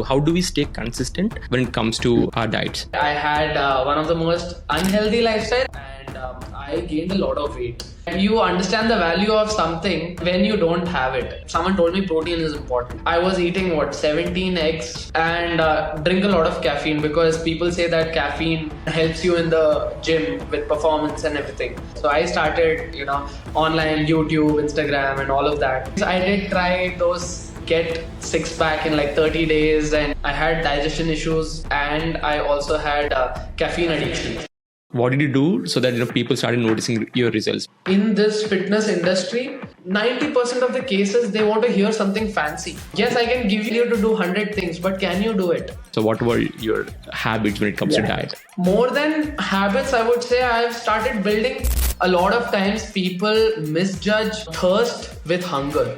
So how do we stay consistent when it comes to our diets? I had one of the most unhealthy lifestyle and I gained a lot of weight. You understand the value of something when you don't have it. Someone told me protein is important. I was eating 17 eggs and drink a lot of caffeine because people say that caffeine helps you in the gym with performance and everything. So I started, online, YouTube, Instagram and all of that. So I did try those get six pack in like 30 days and I had digestion issues and I also had caffeine addiction. What did you do so that people started noticing your results? In this fitness industry, 90% of the cases they want to hear something fancy. Yes, I can give you to do 100 things, but can you do it? So what were your habits when it comes to diet? More than habits, I would say I've started building. A lot of times people misjudge thirst with hunger.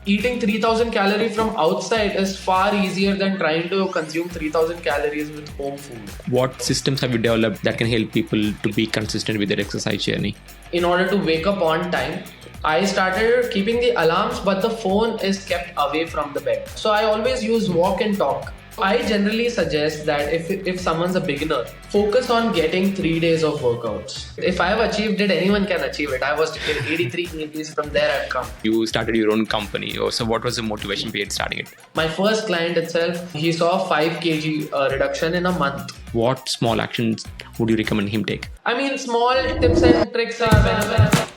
Eating 3000 calories from outside is far easier than trying to consume 3000 calories with home food. What systems have you developed that can help people to be consistent with their exercise journey? In order to wake up on time, I started keeping the alarms, but the phone is kept away from the bed. So I always use walk and talk. I generally suggest that if someone's a beginner, focus on getting 3 days of workouts. If I've achieved it, anyone can achieve it. I was to get 83 kgs, from there I've come. You started your own company. So what was the motivation behind starting it? My first client itself, he saw 5 kg reduction in a month. What small actions would you recommend him take? Small tips and tricks are whenever.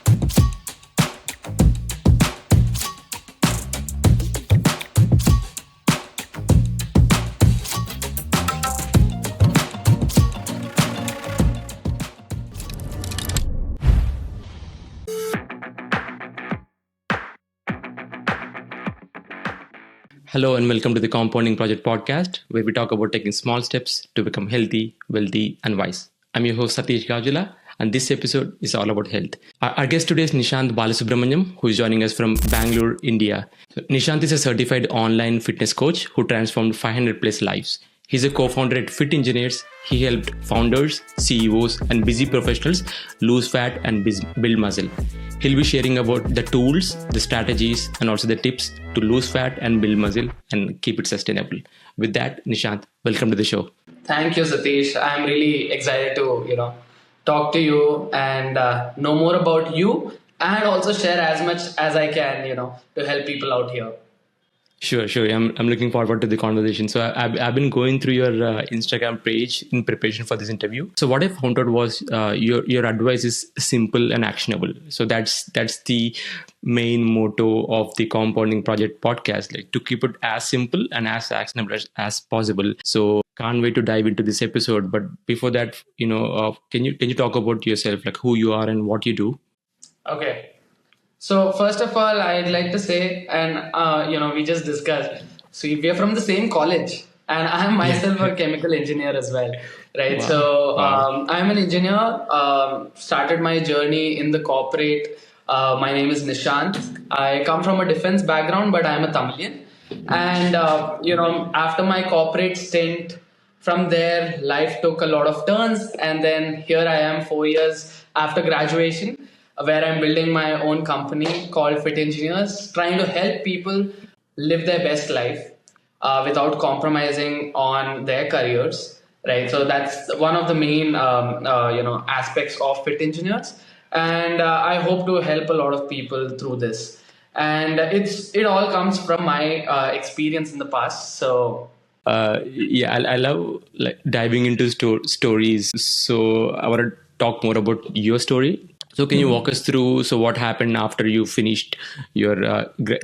Hello and welcome to the Compounding Project podcast, where we talk about taking small steps to become healthy, wealthy, and wise. I'm your host Satish Gajula, and this episode is all about health. Our guest today is Nishant Balasubramaniam, who is joining us from Bangalore, India. Nishant is a certified online fitness coach who transformed 500 plus lives. He's a co-founder at Fit Engineers. He helped founders, CEOs, and busy professionals lose fat and build muscle. He'll be sharing about the tools, the strategies, and also the tips to lose fat and build muscle and keep it sustainable. With that, Nishant, welcome to the show. Thank you, Satish. I'm really excited to, talk to you and know more about you and also share as much as I can, to help people out here. Sure. I'm looking forward to the conversation. So I've been going through your Instagram page in preparation for this interview. So what I found out was your advice is simple and actionable. So that's the main motto of the Compounding Project podcast, like to keep it as simple and as actionable as possible. So can't wait to dive into this episode. But before that, can you talk about yourself, like who you are and what you do? Okay. So first of all, I'd like to say, and we just discussed, so we are from the same college and I am myself a chemical engineer as well, right? Wow. So I'm an engineer, started my journey in the corporate. My name is Nishant. I come from a defense background, but I'm a Tamilian. And, after my corporate stint, from there, life took a lot of turns. And then here I am 4 years after graduation, where I'm building my own company called Fit Engineers, trying to help people live their best life without compromising on their careers, right? So that's one of the main, aspects of Fit Engineers. And I hope to help a lot of people through this. And it all comes from my experience in the past. So I love diving into stories. So I want to talk more about your story. So can you walk us through, so what happened after you finished your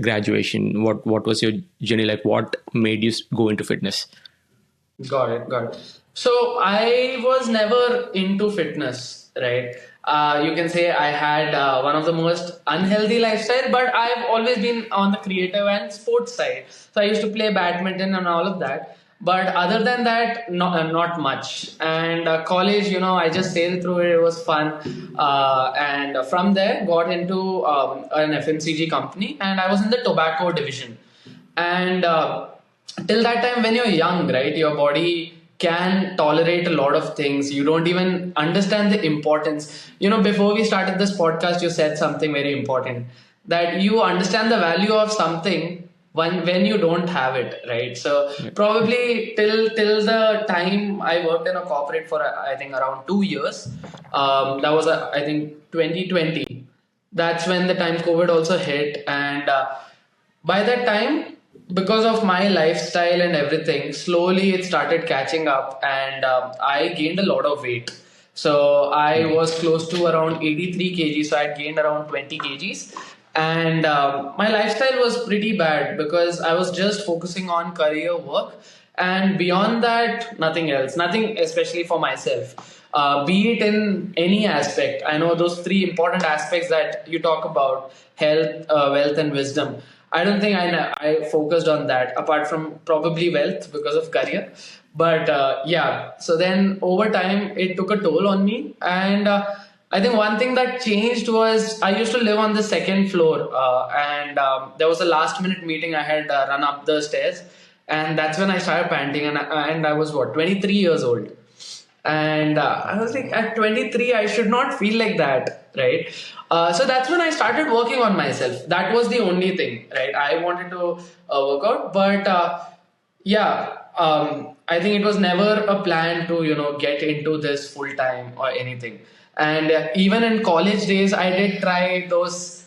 graduation? What was your journey like? What made you go into fitness? Got it. So I was never into fitness, right? You can say I had one of the most unhealthy lifestyle, but I've always been on the creative and sports side. So I used to play badminton and all of that. But other than that, not much. And college, I just sailed through it. It was fun. And from there, got into an FMCG company. And I was in the tobacco division. And till that time, when you're young, right, your body can tolerate a lot of things. You don't even understand the importance. Before we started this podcast, you said something very important. That you understand the value of something when you don't have it, right? So Yeah. probably till the time I worked in a corporate for I think around 2 years. That was I think 2020. That's when the time COVID also hit, and by that time, because of my lifestyle and everything, slowly it started catching up, and I gained a lot of weight. So I was close to around 83 kgs, so I had gained around 20 kgs. And my lifestyle was pretty bad because I was just focusing on career work, and beyond that, nothing else, nothing especially for myself. Be it in any aspect. I know those three important aspects that you talk about: health, wealth, and wisdom. I don't think I focused on that apart from probably wealth because of career. But yeah, so then over time it took a toll on me. And I think one thing that changed was I used to live on the second floor, and there was a last minute meeting. I had run up the stairs, and that's when I started panting. And I was what, 23 years old. And I was like, at 23 I should not feel like that, right? So that's when I started working on myself. That was the only thing, right? I wanted to work out, but yeah, I think it was never a plan to get into this full time or anything. And even in college days I did try those,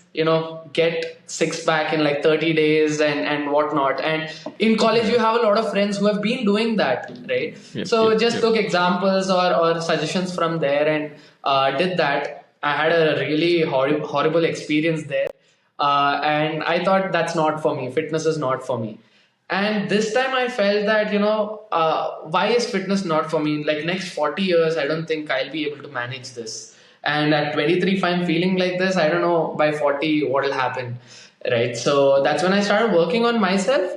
get six pack in like 30 days and whatnot. And in college you have a lot of friends who have been doing that, right? Yep, So yep, just yep. took examples or suggestions from there, and did that. I had a really horrible experience there, and I thought that's not for me. Fitness is not for me. And this time I felt that, why is fitness not for me? Like next 40 years, I don't think I'll be able to manage this. And at 23, if I'm feeling like this, I don't know by 40 what will happen, right? So that's when I started working on myself.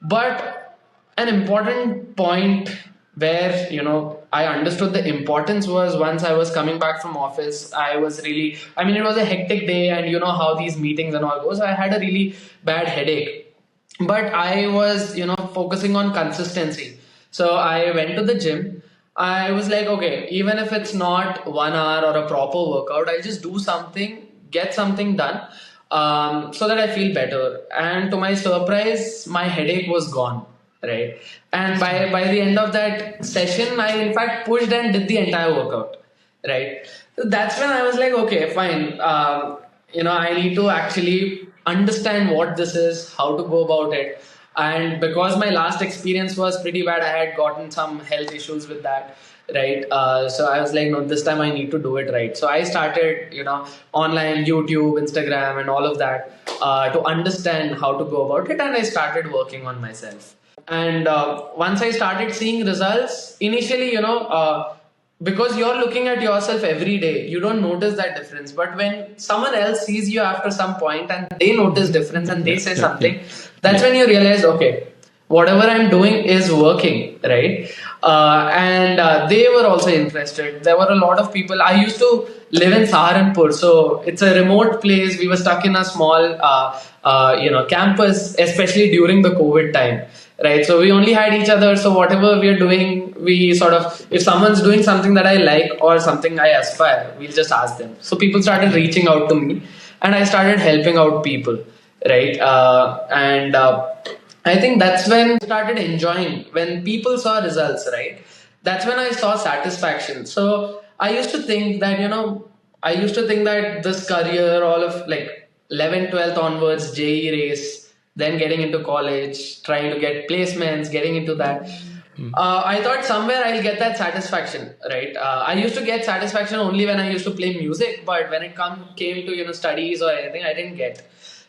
But an important point where I understood the importance was once I was coming back from office. I was really, I mean, it was a hectic day, and you know how these meetings and all goes. I had a really bad headache, but I was focusing on consistency. So I went to the gym. I was like, okay, even if it's not 1 hour or a proper workout, I'll just do something, get something done, so that I feel better. And to my surprise, my headache was gone, right? And by the end of that session, I in fact pushed and did the entire workout, right? So that's when I was like, okay, fine. I need to actually understand what this is, how to go about it. And because my last experience was pretty bad, I had gotten some health issues with that, right? So I was like, no, this time I need to do it right. So I started, online, YouTube, Instagram, and all of that, to understand how to go about it. And I started working on myself. And once I started seeing results, initially, because you're looking at yourself every day, you don't notice that difference. But when someone else sees you after some point and they notice difference and they Yeah, say yeah, yeah. something, that's when you realize, okay, whatever I'm doing is working, right? And they were also interested. There were a lot of people. I used to live in Saharanpur, so it's a remote place. We were stuck in a small, campus, especially during the COVID time, right? So we only had each other. So whatever we are doing, we sort of, if someone's doing something that I like or something I aspire, we'll just ask them. So people started reaching out to me, and I started helping out people, right? And I think that's when I started enjoying, when people saw results, right? That's when I saw satisfaction. So I used to think that, I used to think that this career, all of like 11th, 12th onwards, JE race, then getting into college, trying to get placements, getting into that. I thought somewhere I'll get that satisfaction, right? I used to get satisfaction only when I used to play music, but when it came to studies or anything, I didn't get.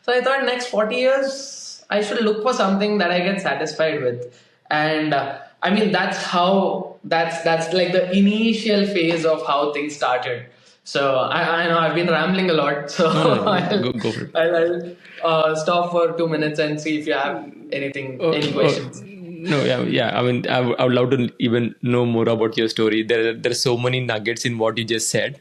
So I thought next 40 years I should look for something that I get satisfied with, and I mean that's like the initial phase of how things started. So I know I've been rambling a lot, so No, no, no. I'll, Go for it. I'll stop for 2 minutes and see if you have any questions. No, yeah, yeah. I mean, I would love to even know more about your story. There's so many nuggets in what you just said,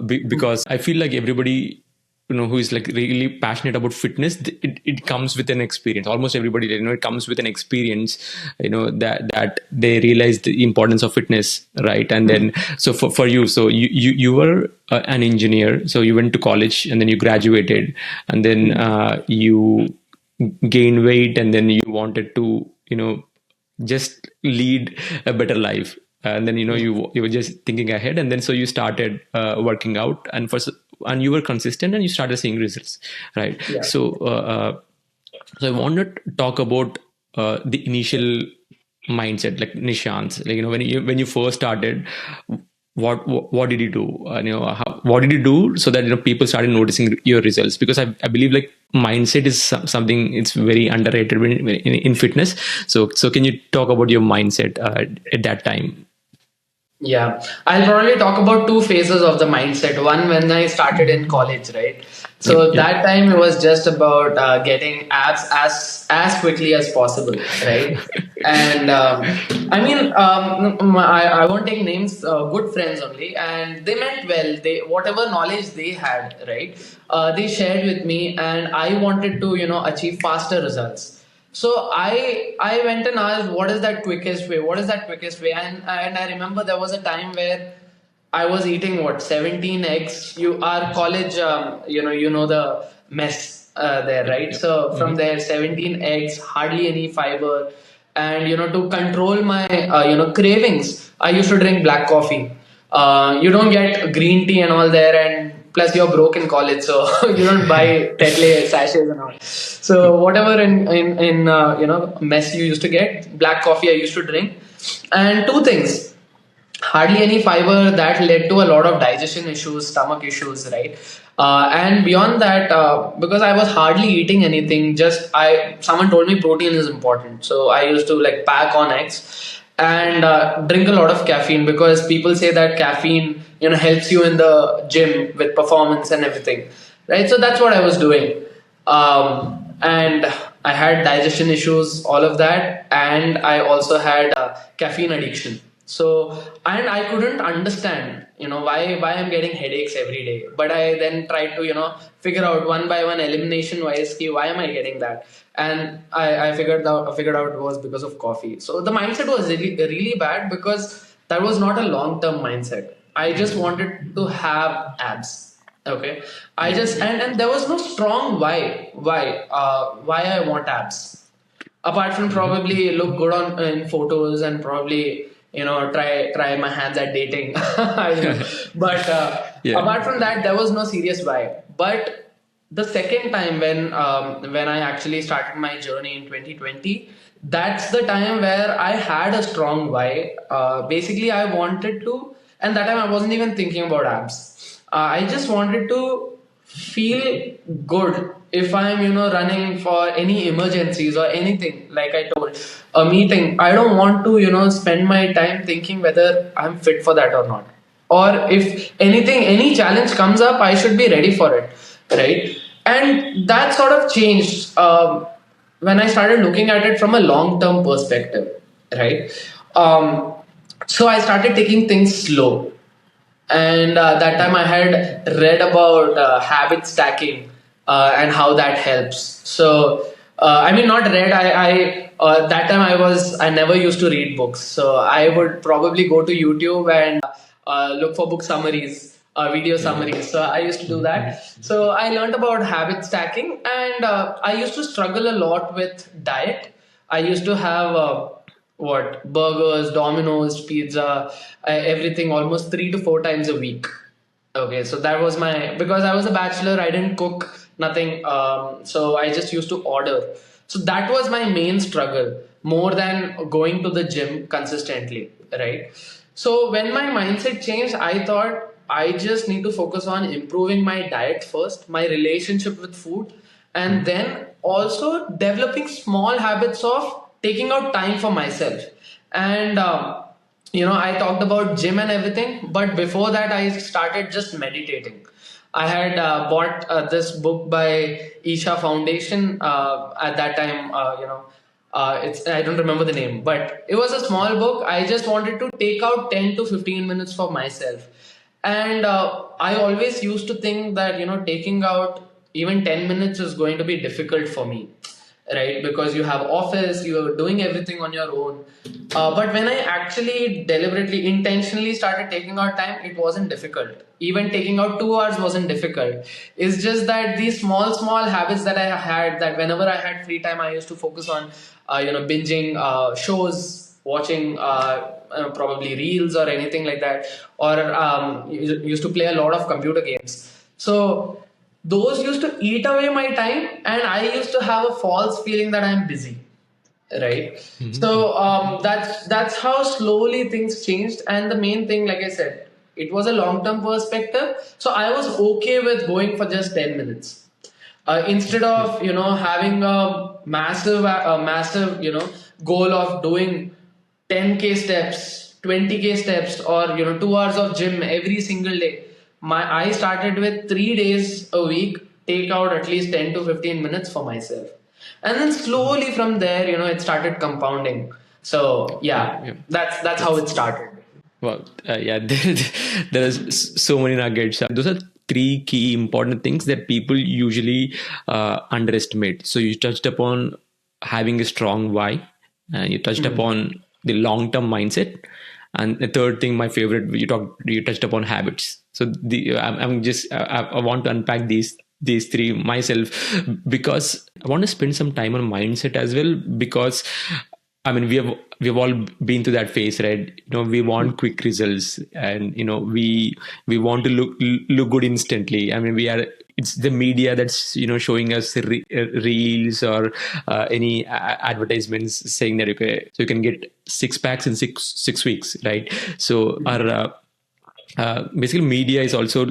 because I feel like everybody, who is like really passionate about fitness, it comes with an experience. Almost everybody, it comes with an experience, that they realize the importance of fitness, right? And then, so for you, so you were an engineer, so you went to college and then you graduated, and then you gain weight, and then you wanted to, just lead a better life, and then you were just thinking ahead, and then so you started working out, and you were consistent, and you started seeing results, right? Yeah. So I want to talk about the initial mindset, like Nishant, like when you first started, what did you do? What did you do so that people started noticing your results? Because I believe like mindset is something, it's very underrated in fitness. So can you talk about your mindset at that time? Yeah, I'll probably talk about two phases of the mindset. One when I started in college, right? Yep, So yep. that time it was just about getting abs as quickly as possible, right? And I won't take names. Good friends only, and they meant well. They whatever knowledge they had, right? They shared with me, and I wanted to achieve faster results. So I went and asked, what is that quickest way? What is that quickest way? And I remember there was a time where I was eating what 17 eggs. Our college, the mess there, right? Yep. So from Mhm. there, 17 eggs, hardly any fiber, and to control my cravings, I used to drink black coffee. You don't get green tea and all there, and plus you're broke in college, so you don't buy Tetley sachets and all. So whatever in mess you used to get, black coffee I used to drink, and two things, hardly any fiber, that led to a lot of digestion issues, stomach issues, right? And beyond that, because I was hardly eating anything, just I someone told me protein is important, so I used to like pack on eggs and drink a lot of caffeine, because people say that caffeine helps you in the gym with performance and everything, right? So that's what I was doing, and I had digestion issues, all of that, and I also had caffeine addiction. So, and I couldn't understand, why I'm getting headaches every day. But I then tried to, figure out one by one, elimination wise, why am I getting that? And I figured out it was because of coffee. So the mindset was really, really bad, because that was not a long term mindset. I just wanted to have abs. Okay, I Yep, just yep. and there was no strong why I want abs, apart from Mhm. probably look good on in photos, and probably try my hands at dating. I don't know, but Yeah. apart from that, there was no serious why. But the second time when I actually started my journey in 2020, that's the time where I had a strong why. Basically, I wanted to, and that time I wasn't even thinking about abs. I just wanted to feel good if I'm running for any emergencies or anything. Like I told, a meeting, I don't want to spend my time thinking whether I'm fit for that or not, or if anything, any challenge comes up, I should be ready for it, right? And that sort of changed when I started looking at it from a long term perspective, right? So I started taking things slow, and that time I had read about habit stacking and how that helps. So I mean, not read. I that time I never used to read books, so I would probably go to YouTube and look for book summaries, video Yeah, yeah. summaries. So I used to do Mhm, mhm. that. So I learned about habit stacking, and I used to struggle a lot with diet. I used to have. What burgers, Domino's, pizza, everything almost 3 to 4 times a week. Okay, so that was my, because I was a bachelor, I didn't cook nothing, so I just used to order. So that was my main struggle, more than going to the gym consistently, right? So when my mindset changed, I thought I just need to focus on improving my diet first, my relationship with food, and Mhm. then also developing small habits of taking out time for myself. And I talked about gym and everything, but before that I started just meditating. I had bought this book by Isha Foundation at that time. It's I don't remember the name, but it was a small book. I just wanted to take out 10 to 15 minutes for myself, and I always used to think that taking out even 10 minutes is going to be difficult for me. right? Because you have office, you're doing everything on your own. But when I actually deliberately, intentionally started taking out time, it wasn't difficult. Even taking out 2 hours wasn't difficult. It's just that these small habits that I had, that whenever I had free time, I used to focus on, binging shows, watching probably reels or anything like that, or used to play a lot of computer games. So those used to eat away my time, and I used to have a false feeling that I'm busy, right? So that's how slowly things changed. And the main thing, like I said, it was a long-term perspective, so I was okay with going for just 10 minutes, instead of having a massive goal of doing 10K steps, 20K steps, or 2 hours of gym every single day. I started with 3 days a week, take out at least 10 to 15 minutes for myself, and then slowly from there, it started compounding. So yeah, that's how it started. Well, yeah, there is so many nuggets. Those are three key important things that people usually underestimate. So you touched upon having a strong why, and you touched upon the long-term mindset, and the third thing, my favorite, you touched upon habits. So I want to unpack these three myself, because I want to spend some time on mindset as well, because I mean, we've all been through that phase, right? We want quick results, and we want to look good instantly. I mean, it's the media that's showing us reels or any advertisements saying that, okay, so you can get six packs in six weeks, right? So our basically media is also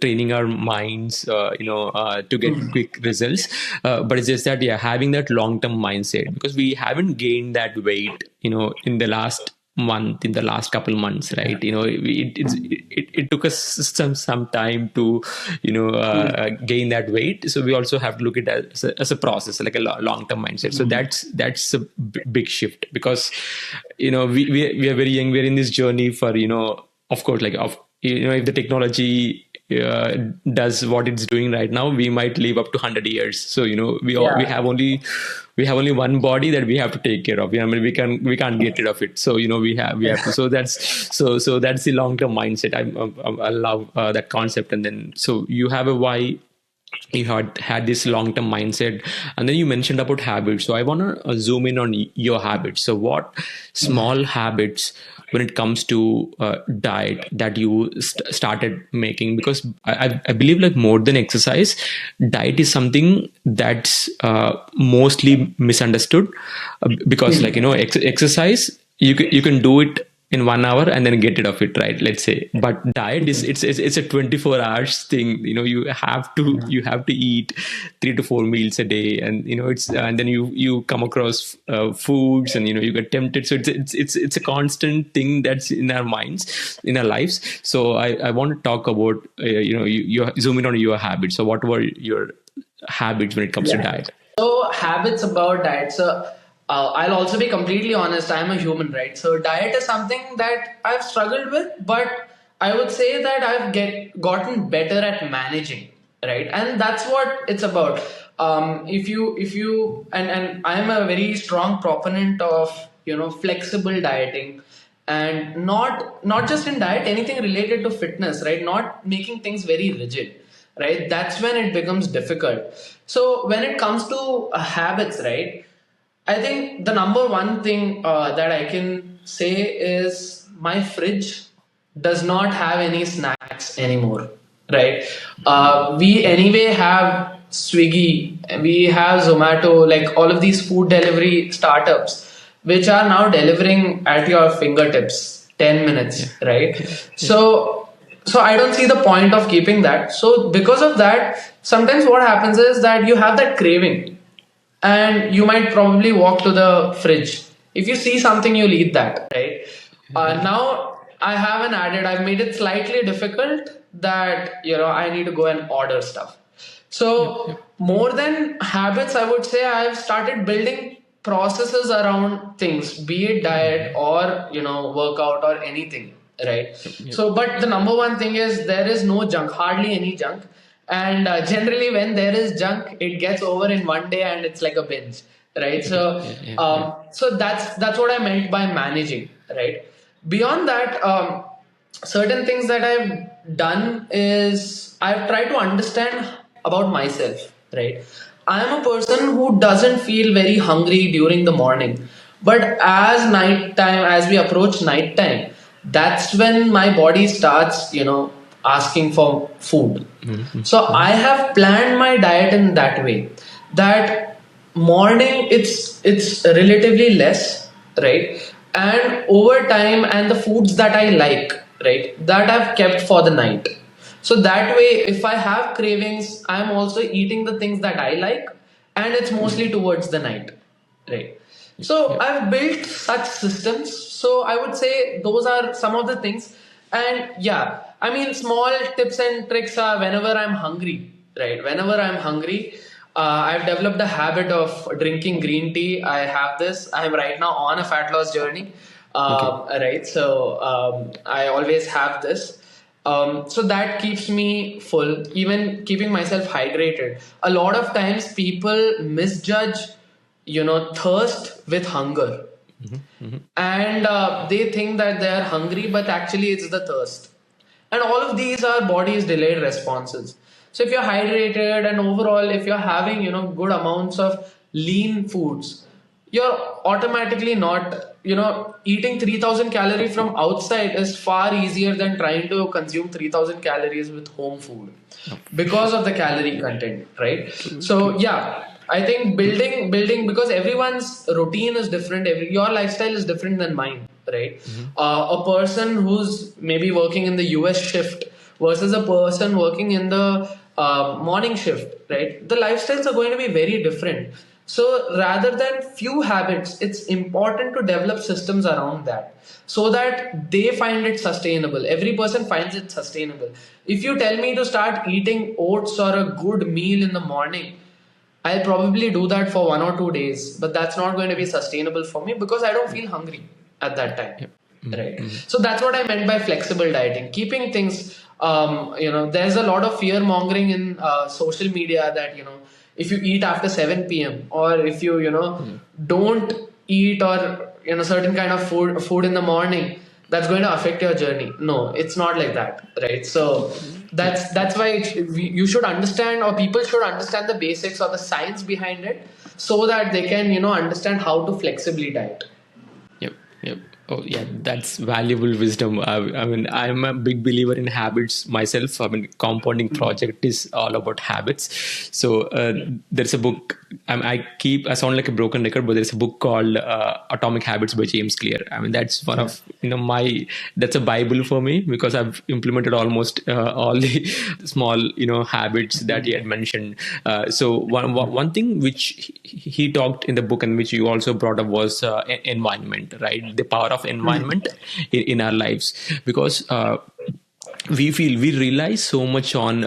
training our minds to get quick results, but it's just that, yeah, having that long-term mindset, because we haven't gained that weight in the last month, in the last couple months, right? It took us some time to gain that weight, so we also have to look at it as a process, like a long-term mindset. So that's a big shift, because we are very young, we're in this journey for of course, like if the technology does what it's doing right now, we might live up to 100 years. So we have only one body that we have to take care of. I mean, we can't get rid of it. So we have to. So that's the long term mindset. I love that concept. And then so you have a why. You had this long-term mindset, and then you mentioned about habits. So I want to zoom in on your habits. So what small habits, when it comes to diet, that you started making? Because I believe, like, more than exercise, diet is something that's mostly misunderstood, because like exercise, you can do it in 1 hour and then get rid of it, right? Let's say. But diet is it's a 24 hours thing. You have to eat 3 to 4 meals a day, and it's and then you come across foods, and you get tempted. So it's a constant thing that's in our minds, in our lives. So I want to talk about you zoom in on your habits. So what were your habits when it comes to diet? So habits about diet. So I'll also be completely honest. I'm a human, right? So diet is something that I've struggled with, but I would say that gotten better at managing, right? And that's what it's about. If you and I'm a very strong proponent of flexible dieting, and not just in diet, anything related to fitness, right? Not making things very rigid, right? That's when it becomes difficult. So when it comes to habits, right? I think the number one thing that I can say is my fridge does not have any snacks anymore, right? We anyway have Swiggy, we have Zomato, like all of these food delivery startups, which are now delivering at your fingertips, 10 minutes, right? So I don't see the point of keeping that. So because of that, sometimes what happens is that you have that craving, and you might probably walk to the fridge. If you see something, you'll eat that, right? Now I haven't added. I've made it slightly difficult that I need to go and order stuff. So more than habits, I would say I've started building processes around things, be it diet or workout or anything, right? So, but the number one thing is there is no junk, hardly any junk. And generally, when there is junk, it gets over in one day, and it's like a binge. right? Okay. So Yeah. Yeah. Yeah. so that's what I meant by managing, right? Beyond that, certain things that I've done is I've tried to understand about myself, right? I am a person who doesn't feel very hungry during the morning, but as nighttime, as we approach nighttime, that's when my body starts, asking for food. Mm-hmm. So Mm-hmm. I have planned my diet in that way that morning it's relatively less, right? And over time, and the foods that I like, right, that I've kept for the night. So that way, if I have cravings, I'm also eating the things that I like, and it's mostly towards the night, right? So Yep. I've built such systems. So I would say those are some of the things. And yeah, I mean, small tips and tricks are whenever I'm hungry, right? Whenever I'm hungry, I've developed a habit of drinking green tea. I have this. I'm right now on a fat loss journey, Okay. right? So I always have this. So that keeps me full, even keeping myself hydrated. A lot of times people misjudge, thirst with hunger, Mm-hmm. Mm-hmm. and they think that they are hungry, but actually it's the thirst. And all of these are body's delayed responses. So if you're hydrated and overall if you're having good amounts of lean foods, you're automatically not, eating 3000 calories from outside is far easier than trying to consume 3000 calories with home food Oh, for sure. because of the calorie content, right? True. So True. yeah, I think building because everyone's routine is different. Your lifestyle is different than mine, right? Mm-hmm. A person who's maybe working in the US shift versus a person working in the morning shift, right? The lifestyles are going to be very different. So rather than few habits, it's important to develop systems around that so that they find it sustainable. Every person finds it sustainable. If you tell me to start eating oats or a good meal in the morning, I'll probably do that for 1 or 2 days, but that's not going to be sustainable for me because I don't feel hungry at that time. Yep. Right. Mm-hmm. So that's what I meant by flexible dieting. Keeping things, there's a lot of fear mongering in social media that, if you eat after 7 p.m. or if you, Mm-hmm. don't eat or, certain kind of food in the morning, that's going to affect your journey. No, it's not like that. Right. So Yeah. that's why you should understand, or people should understand the basics or the science behind it so that they can, understand how to flexibly diet. Yep, yep. Oh, yeah, that's valuable wisdom. I mean, I'm a big believer in habits myself. I mean, compounding project is all about habits. So there's a book. I sound like a broken record, but there's a book called Atomic Habits by James Clear. I mean, that's one Yeah. of that's a Bible for me because I've implemented almost all the small habits that he had mentioned. So one thing which he talked in the book and which you also brought up was environment, right? The power of environment in our lives, because we rely so much on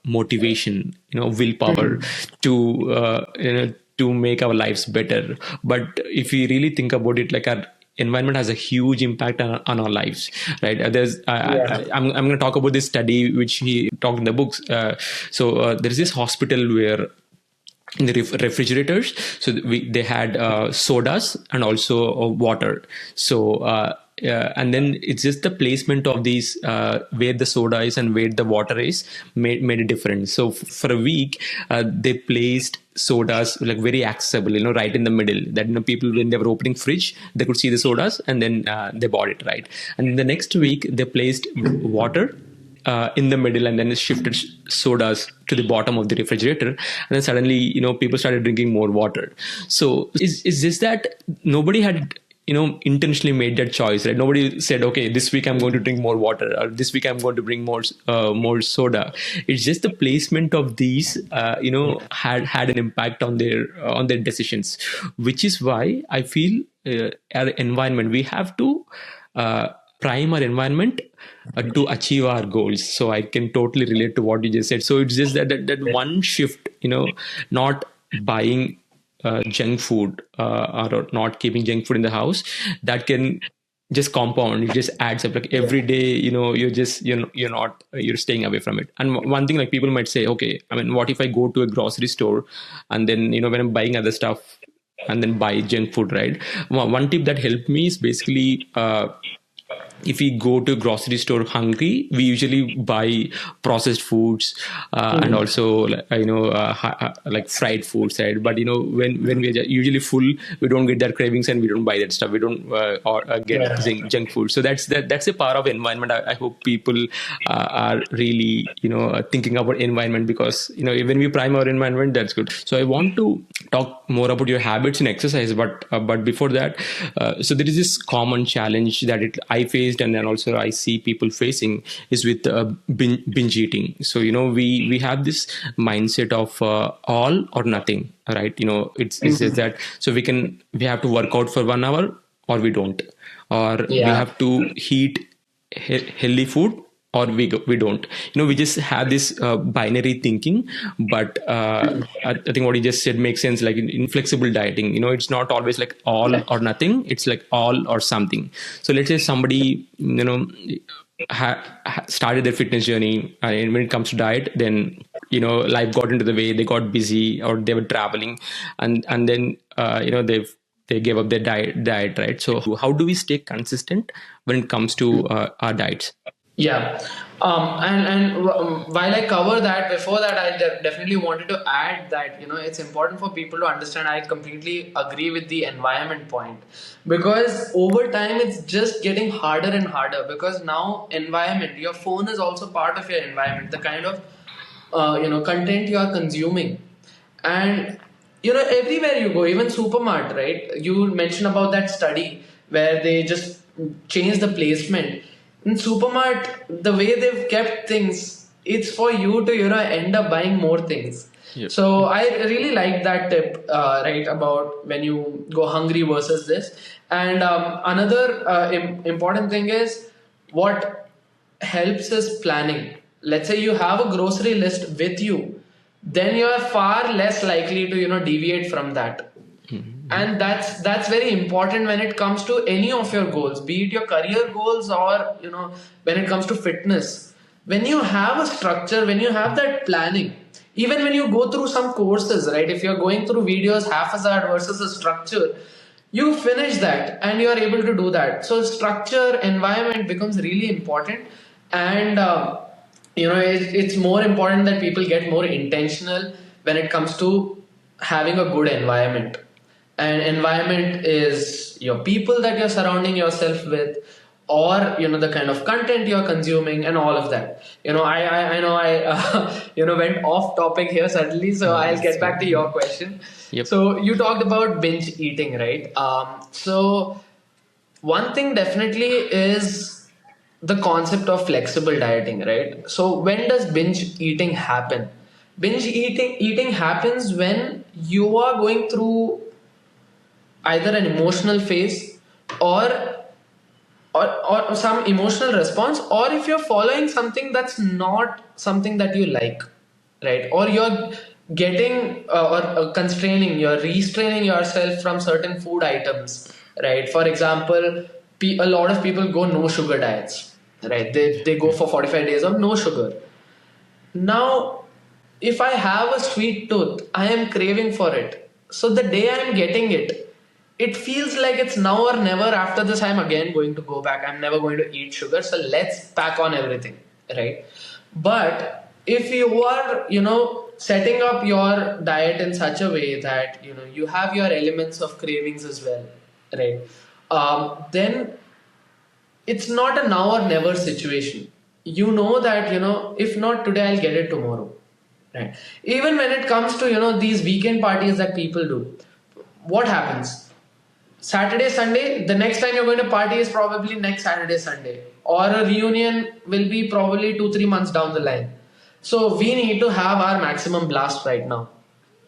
motivation, willpower to make our lives better. But if we really think about it, like, our environment has a huge impact on our lives, right? There's Yeah. I'm going to talk about this study which he talked in the books. So there's this hospital where in the refrigerators, so they had sodas and also water. So and then it's just the placement of these, where the soda is and where the water is, made a difference. So for a week they placed sodas like very accessible, right in the middle, that people, when they were opening fridge, they could see the sodas, and then they bought it, right? And the next week they placed water in the middle, and then it shifted sodas to the bottom of the refrigerator, and then suddenly people started drinking more water. So is this that nobody had intentionally made that choice, right? Nobody said, okay, this week I'm going to drink more water, or this week I'm going to bring more soda. It's just the placement of these had an impact on their decisions, which is why I feel our environment, we have to uh, prime our environment to achieve our goals. So I can totally relate to what you just said. So it's just that one shift, not buying junk food, or not keeping junk food in the house, that can just compound. It just adds up. Like every day, you're staying away from it. And one thing, like, people might say, okay, I mean, what if I go to a grocery store and then when I'm buying other stuff, and then buy junk food, right? One tip that helped me is basically, if we go to grocery store hungry, we usually buy processed foods, and also like fried foods, right? But when we are usually full, we don't get that cravings and we don't buy that stuff. We don't get Yeah. junk food. So that's a part of environment. I hope people are really thinking about environment, because when we prime our environment, that's good. So I want to talk more about your habits in exercise, but before that, so there is this common challenge that I faced, and then also I see people facing, is with binge eating. So we have this mindset of all or nothing, right? It says that, so we have to work out for 1 hour, or we don't, or we Yeah. have to eat healthy food, or we don't. We just have this binary thinking. But I think what you just said makes sense. Like in flexible dieting, it's not always like all or nothing. It's like all or something. So let's say somebody started their fitness journey, and when it comes to diet, then life got into the way, they got busy, or they were traveling, and then they gave up their diet, right? So how do we stay consistent when it comes to our diets? Yeah. While I cover that, before that, I definitely wanted to add that, it's important for people to understand. I completely agree with the environment point, because over time it's just getting harder and harder, because now environment, your phone is also part of your environment, the kind of content you are consuming. And everywhere you go, even supermart, right? You mentioned about that study where they just changed the placement in supermart. The way they've kept things, it's for you to end up buying more things. Yep. So I really like that tip, right, about when you go hungry versus this. And another important thing is, what helps is planning. Let's say you have a grocery list with you, then you are far less likely to deviate from that. And that's very important when it comes to any of your goals, be it your career goals, or when it comes to fitness. When you have a structure, when you have that planning, even when you go through some courses, right, if you're going through videos haphazard versus a structure, you finish that and you are able to do that. So structure, environment becomes really important. And it's more important that people get more intentional when it comes to having a good environment. And environment is your people that you're surrounding yourself with, or the kind of content you're consuming, and all of that. I know I went off topic here suddenly, so No, I'll it's get back to fine. your question. Yep. So you talked about binge eating, right? So one thing definitely is the concept of flexible dieting, right? So when does binge eating happen? Binge eating happens when you are going through either an emotional phase, or or some emotional response, or if you're following something that's not something that you like, right? Or you're getting or constraining, you're restraining yourself from certain food items, right? For example, a lot of people go no sugar diets, right? They go for 45 days of no sugar. Now, if I have a sweet tooth, I am craving for it. So the day I am getting it, it feels like it's now or never. After this, I'm again going to go back. I'm never going to eat sugar. So let's pack on everything, right? But if you are, setting up your diet in such a way that, you have your elements of cravings as well, right? Then it's not a now or never situation. You know that, if not today, I'll get it tomorrow. Right. Even when it comes to, these weekend parties that people do, what happens? Saturday, Sunday, the next time you're going to party is probably next Saturday, Sunday. Or a reunion will be probably 2, 3 months down the line. So we need to have our maximum blast right now.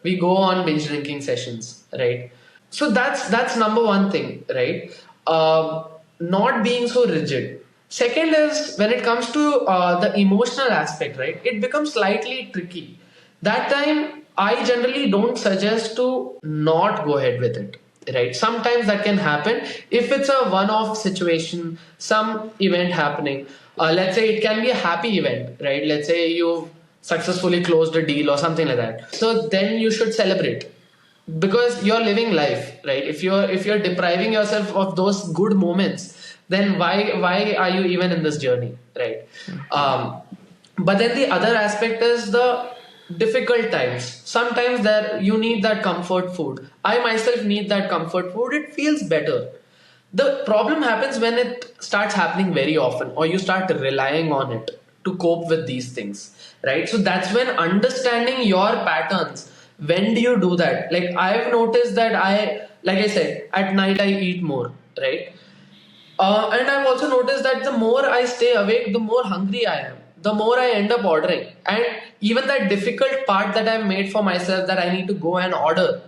We go on binge drinking sessions, right? So that's number one thing, right? Not being so rigid. Second is when it comes to the emotional aspect, right? It becomes slightly tricky. That time, I generally don't suggest to not go ahead with it, right? Sometimes that can happen if it's a one-off situation, some event happening. Let's say it can be a happy event, right? Let's say you've successfully closed a deal or something like that. So then you should celebrate, because you're living life, right? If you're depriving yourself of those good moments, then why are you even in this journey, right? But then the other aspect is the difficult times. Sometimes there you need that comfort food. I myself need that comfort food. It feels better. The problem happens when it starts happening very often, or you start relying on it to cope with these things, right? So that's when understanding your patterns. When do you do that? Like, I've noticed that like I said, at night I eat more, right? And I've also noticed that the more I stay awake, the more hungry I am. The more I end up ordering. And even that difficult part that I've made for myself, that I need to go and order,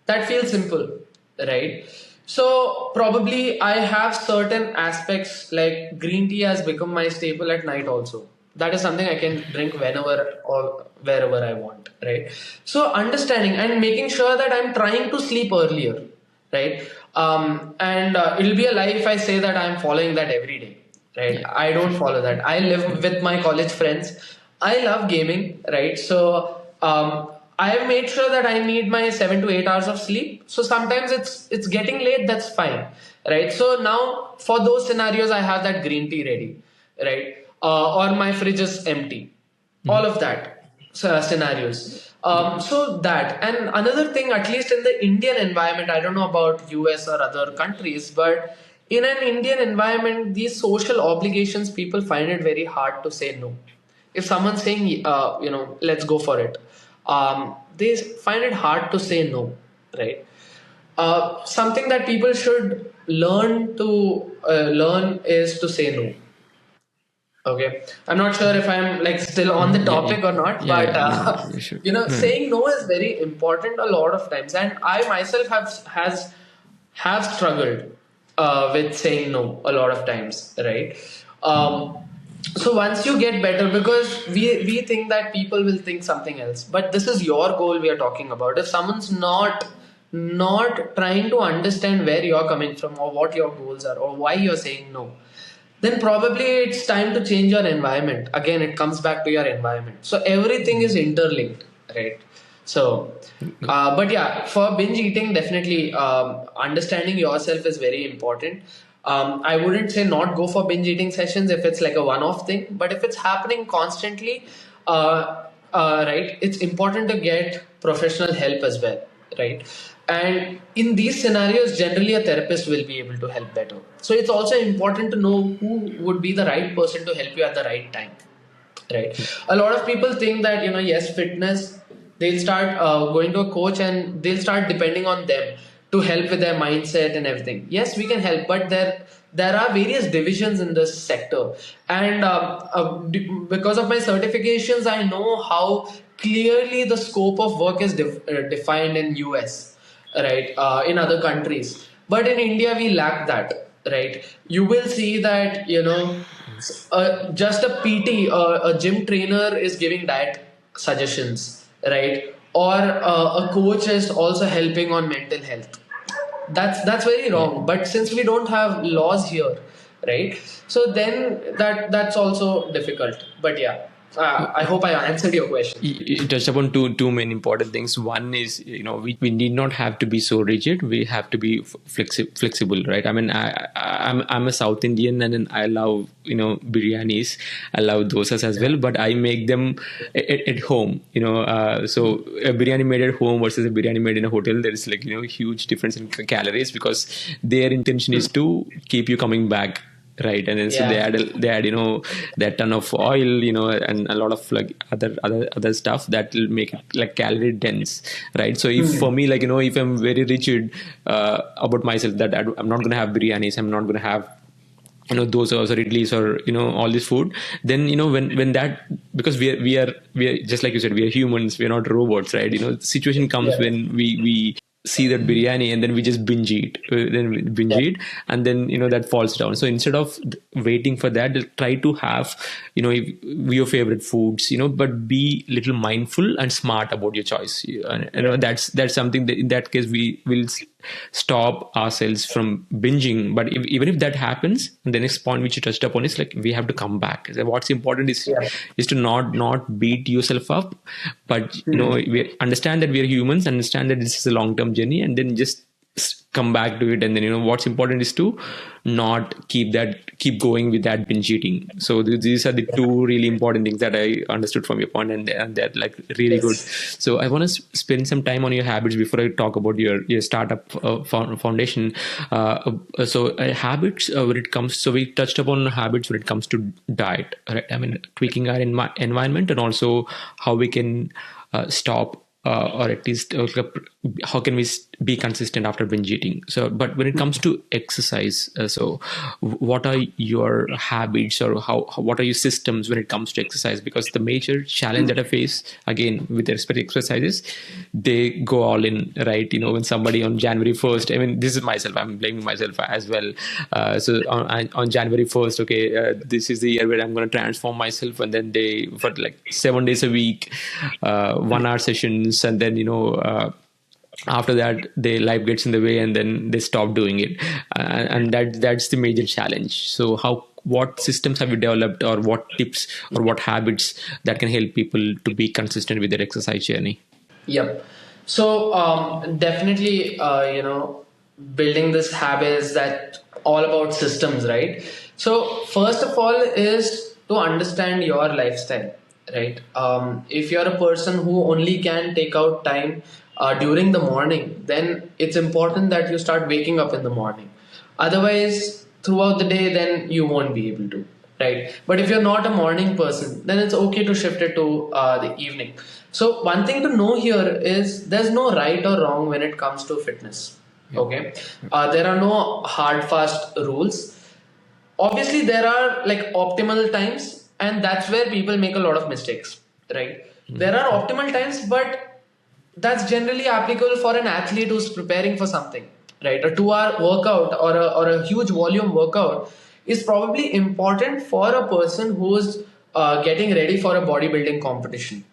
that feels simple, right? So probably I have certain aspects, like green tea has become my staple at night also. That is something I can drink whenever or wherever I want, right? So understanding and making sure that I'm trying to sleep earlier, right? And it'll be a lie if I say that I'm following that every day, right? Yeah. I don't follow that. I live with my college friends. I love gaming, right? So I have made sure that I need my 7 to 8 hours of sleep. So sometimes it's getting late. That's fine, right? So now for those scenarios, I have that green tea ready, right? Or my fridge is empty. All of that scenarios. So that, and another thing, at least in the Indian environment, I don't know about US or other countries, but in an Indian environment, these social obligations, people find it very hard to say no. If someone's saying, let's go for it, they find it hard to say no, right? Something that people should learn is to say no. Okay, I'm not sure if I'm like still on the Yeah, yeah, topic or not, yeah, but yeah. No, no, you should. saying no is very important a lot of times, and I myself have struggled with saying no a lot of times, right? Um, so once you get better, because we think that people will think something else, but this is your goal we are talking about. If someone's not trying to understand where you're coming from, or what your goals are, or why you're saying no, then probably it's time to change your environment. Again, it comes back to your environment. So everything is interlinked, right? So, but yeah, for binge eating, definitely understanding yourself is very important. I wouldn't say not go for binge eating sessions if it's like a one-off thing, but if it's happening constantly, right, it's important to get professional help as well, right? And in these scenarios, generally a therapist will be able to help better. So it's also important to know who would be the right person to help you at the right time, right? A lot of people think that, yes, fitness, they'll start going to a coach and they'll start depending on them to help with their mindset and everything. Yes, we can help, but there are various divisions in this sector. And because of my certifications, I know how clearly the scope of work is defined in US, right? In other countries, but in India we lack that, right? You will see that, just a PT, a gym trainer is giving diet suggestions, right? Or a coach is also helping on mental health. That's very Yeah. wrong. But since we don't have laws here, right? So then that's also difficult. But yeah, I hope I answered your question. You touched upon two main important things. One is, we need not have to be so rigid. We have to be flexible, right? I mean, I'm a South Indian, and then I love biryanis. I love dosas as well, but I make them at home. So a biryani made at home versus a biryani made in a hotel, there is like huge difference in calories, because their intention is to keep you coming back, right? And then so Yeah. they add that ton of oil, and a lot of like other stuff that will make it like calorie dense, right? So if for me, like if I'm very rigid about myself, that I'm not going to have biryanis, I'm not going to have dosas or idlis or all this food, then when that, because we are just like you said, we are humans, we are not robots, right? The situation comes Yeah. when we see that biryani and then we just binge eat, Yeah. and then that falls down. So instead of waiting for that, try to have your favorite foods, but be little mindful and smart about your choice. That's something that in that case we will stop ourselves from binging. But even if that happens, the next point which you touched upon is like we have to come back. So what's important Yeah. is to not beat yourself up, but Hmm. we understand that we are humans, understand that this is a long term journey, and then just come back to it. And then what's important is to not keep going with that binge eating. So these are the two really important things that I understood from your point, and they're like really good. Yes. So I want to spend some time on your habits before I talk about your startup foundation. Habits, when it comes, so we touched upon habits when it comes to diet, right? I mean, tweaking our environment, and also how we can stop, or at least how can we be consistent after binge eating. So but when it comes to exercise, what are your habits, or what are your systems when it comes to exercise? Because the major challenge that I face, again, with respect to exercises, they go all in, right? When somebody on January 1st, I mean, this is myself, I'm blaming myself as well. On January 1st, okay, this is the year where I'm going to transform myself, and then they, for like 7 days a week, 1 hour sessions, and then after that their life gets in the way, and then they stop doing it. And that's the major challenge. So what systems have you developed, or what tips or what habits that can help people to be consistent with their exercise journey? Yep. So definitely, building this habits that all about systems, right? So first of all is to understand your lifestyle, right? If you're a person who only can take out time during the morning, then it's important that you start waking up in the morning. Otherwise, throughout the day, then you won't be able to, right? But if you're not a morning person, then it's okay to shift it to the evening. So one thing to know here is there's no right or wrong when it comes to fitness. Okay, there are no hard fast rules. Obviously, there are like optimal times, and that's where people make a lot of mistakes, right? There are optimal times, but that's generally applicable for an athlete who's preparing for something, right? A 2 hour workout or a huge volume workout is probably important for a person who's getting ready for a bodybuilding competition,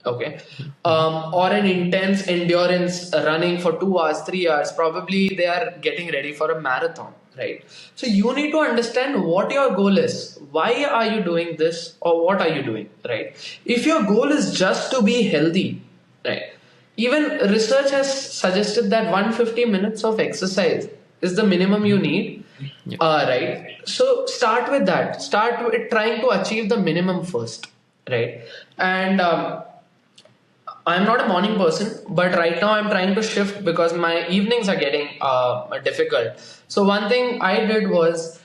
okay, or an intense endurance running for 2 hours 3 hours. Probably they are getting ready for a marathon, right? So you need to understand what your goal is, why are you doing this, or what are you doing, right? If your goal is just to be healthy, right, even research has suggested that 150 minutes of exercise is the minimum you need. Yeah. Right. So start with that. Start with trying to achieve the minimum first, right? And I'm not a morning person, but right now I'm trying to shift because my evenings are getting difficult. So one thing I did was,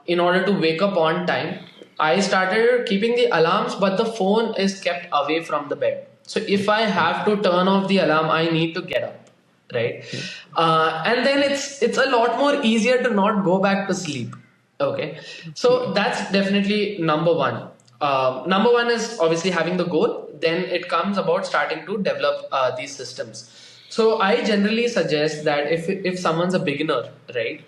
in order to wake up on time, I started keeping the alarms, but the phone is kept away from the bed. So if I have to turn off the alarm, I need to get up, right? And then it's a lot more easier to not go back to sleep. Okay, so that's definitely number one. Number one is obviously having the goal. Then it comes about starting to develop these systems. So I generally suggest that if someone's a beginner, right,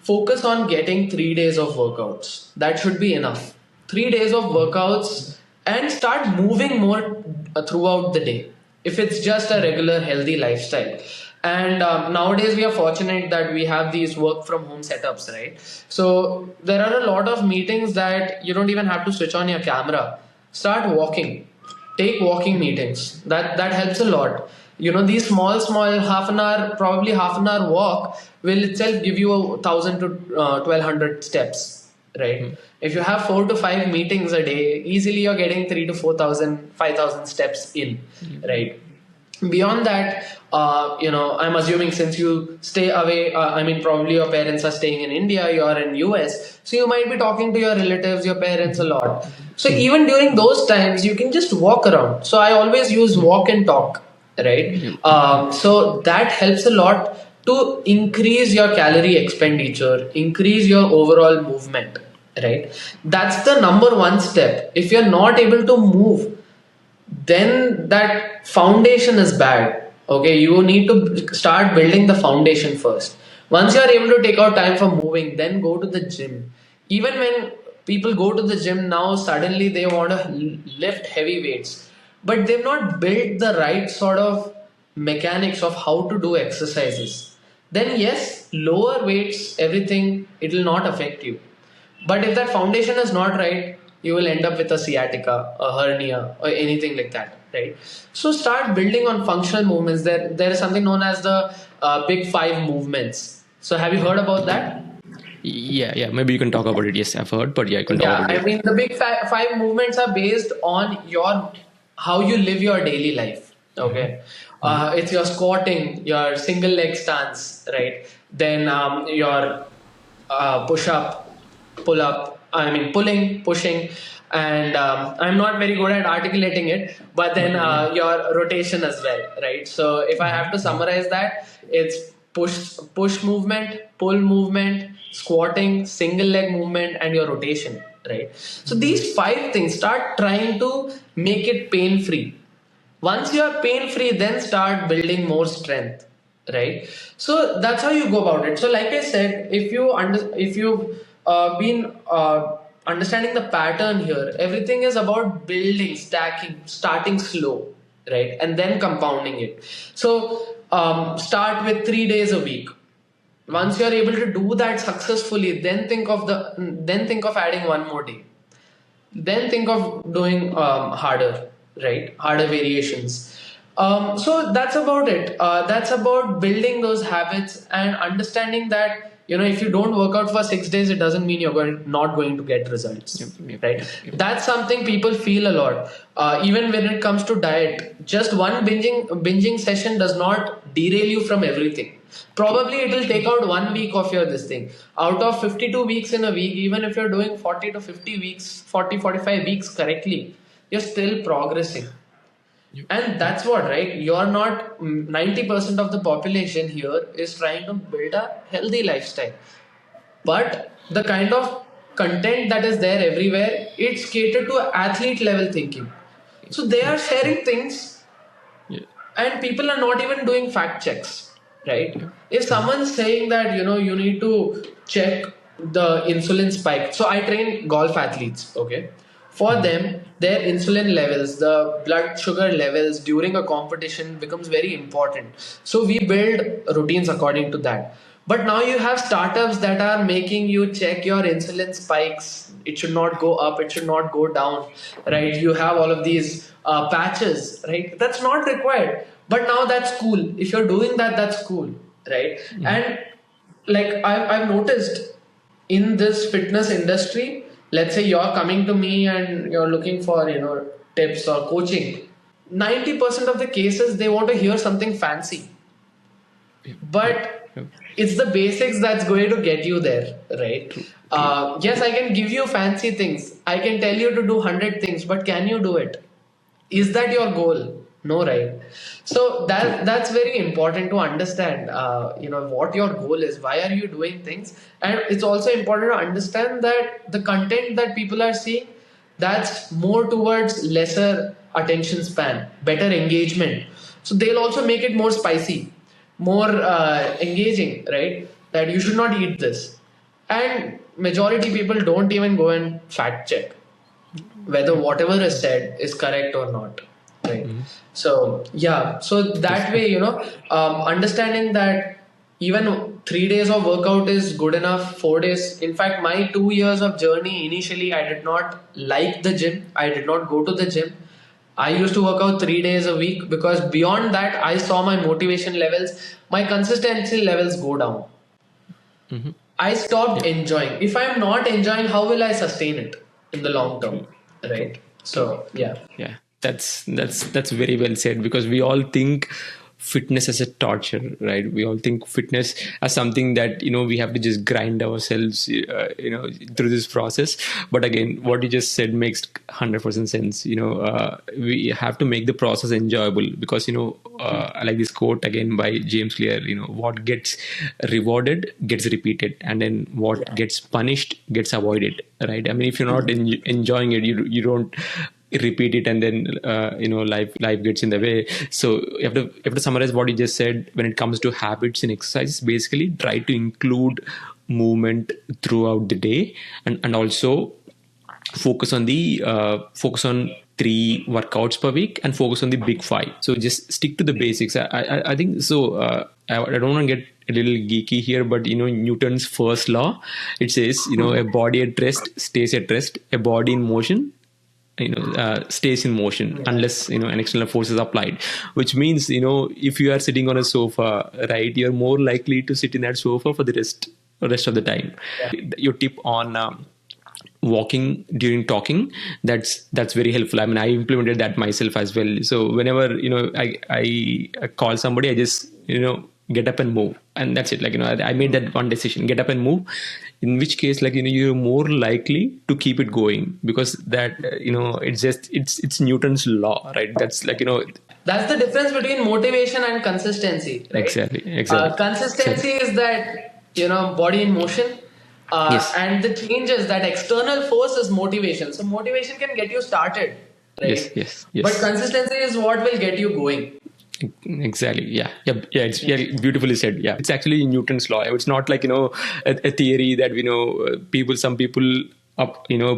focus on getting 3 days of workouts. That should be enough. 3 days of workouts and start moving more throughout the day. If it's just a regular healthy lifestyle. And nowadays we are fortunate that we have these work from home setups, right? So there are a lot of meetings that you don't even have to switch on your camera. Start walking, take walking meetings. That helps a lot. These small half an hour walk will itself give you 1,000 to 1,200 steps, right? If you have 4 to 5 meetings a day, easily you're getting 3 to 4,000, 5,000 steps in, right? Beyond that, I'm assuming since you stay away, I mean, probably your parents are staying in India, you're in US, so you might be talking to your relatives, your parents a lot. So even during those times, you can just walk around. So I always use walk and talk, right? So that helps a lot to increase your calorie expenditure, increase your overall movement, right? That's the number one step. If you're not able to move, then that foundation is bad. Okay, you need to start building the foundation first. Once you are able to take out time for moving, then go to the gym. Even when people go to the gym now, suddenly they want to lift heavy weights, but they've not built the right sort of mechanics of how to do exercises, then yes, lower weights, everything, it will not affect you. But if that foundation is not right, you will end up with a sciatica, a hernia, or anything like that, right? So start building on functional movements. There is something known as the big five movements. So have you heard about that? Yeah. Maybe you can talk about it. Yes, I've heard, but yeah, you can talk Yeah, about I it. mean the big five movements are based on your how you live your daily life. Okay, it's your squatting, your single leg stance, right? Then your push up, pull up. I mean pulling, pushing, and I'm not very good at articulating it. But then your rotation as well, right? So if I have to summarize that, it's push movement, pull movement, squatting, single leg movement, and your rotation, right? So these five things, start trying to make it pain free. Once you are pain free, then start building more strength, right? So that's how you go about it. So like I said, if you've been understanding the pattern here, everything is about building, stacking, starting slow, right, and then compounding it. So start with 3 days a week. Once you are able to do that successfully, then think of adding one more day, then think of doing harder, right, harder variations. So that's about it. That's about building those habits and understanding that, if you don't work out for 6 days, it doesn't mean not going to get results, right? That's something people feel a lot. Even when it comes to diet, just one binging session does not derail you from everything. Probably it will take out 1 week of your this thing. Out of 52 weeks in a week, even if you're doing 40 to 50 weeks, 45 weeks correctly, you're still progressing. And that's what, right? You're not 90% of the population here is trying to build a healthy lifestyle. But the kind of content that is there everywhere, it's catered to athlete level thinking. So they are sharing things Yeah. and people are not even doing fact checks, right? If someone's saying that you need to check the insulin spike, so I train golf athletes, okay? For them, their insulin levels, the blood sugar levels during a competition becomes very important. So we build routines according to that. But now you have startups that are making you check your insulin spikes. It should not go up, it should not go down, right? You have all of these patches, right? That's not required. But now that's cool. If you're doing that, that's cool, right? And like I've noticed in this fitness industry, let's say you're coming to me and you're looking for, tips or coaching. 90% of the cases, they want to hear something fancy, but it's the basics that's going to get you there, right? Yes, I can give you fancy things, I can tell you to do 100 things, but can you do it? Is that your goal? No, right? So that's very important to understand, what your goal is, why are you doing things. And it's also important to understand that the content that people are seeing, that's more towards lesser attention span, better engagement. So they'll also make it more spicy, more engaging, right? That you should not eat this. And majority people don't even go and fact check whether whatever is said is correct or not, right? So yeah, so that way, understanding that even 3 days of workout is good enough, 4 days. In fact, my 2 years of journey, initially I did not like the gym, I did not go to the gym. I used to work out 3 days a week because beyond that I saw my motivation levels, my consistency levels go down. I stopped enjoying. If I'm not enjoying, how will I sustain it in the long term? Right. So yeah. Yeah, that's very well said, because we all think fitness as a torture, right? We all think fitness as something that we have to just grind ourselves through this process. But again, what you just said makes 100% sense. We have to make the process enjoyable, because I like this quote again by James Clear. What gets rewarded gets repeated, and then what gets punished gets avoided, right? I mean, if you're not enjoying it, you don't repeat it, and then life gets in the way. So you have to summarize what you just said. When it comes to habits in exercise, basically try to include movement throughout the day, and also focus on 3 workouts per week and focus on the big 5. So just stick to the basics. I think so. I don't want to get a little geeky here, but Newton's first law, it says, a body at rest stays at rest, a body in motion stays in motion unless an external force is applied, which means if you are sitting on a sofa, right, you're more likely to sit in that sofa for the rest of the time. Your tip on walking during talking, that's very helpful. I mean, I implemented that myself as well. So whenever I call somebody, I just get up and move, and that's it. Like I made that one decision: get up and move. In which case, like you're more likely to keep it going, because that it's Newton's law, right? That's like that's the difference between motivation and consistency, right? Exactly. Consistency is that body in motion. Yes. And the change is that external force is motivation. So motivation can get you started, right? Yes. But consistency is what will get you going. Exactly. Yeah. It's beautifully said. Yeah, it's actually Newton's law. It's not like a theory that some people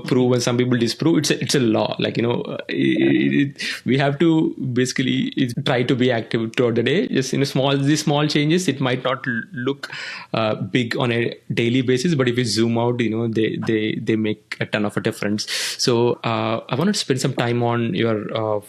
prove and some people disprove. It's a law. Like we have to basically try to be active throughout the day. Just these small changes. It might not look big on a daily basis, but if you zoom out, they make a ton of a difference. So I wanted to spend some time on your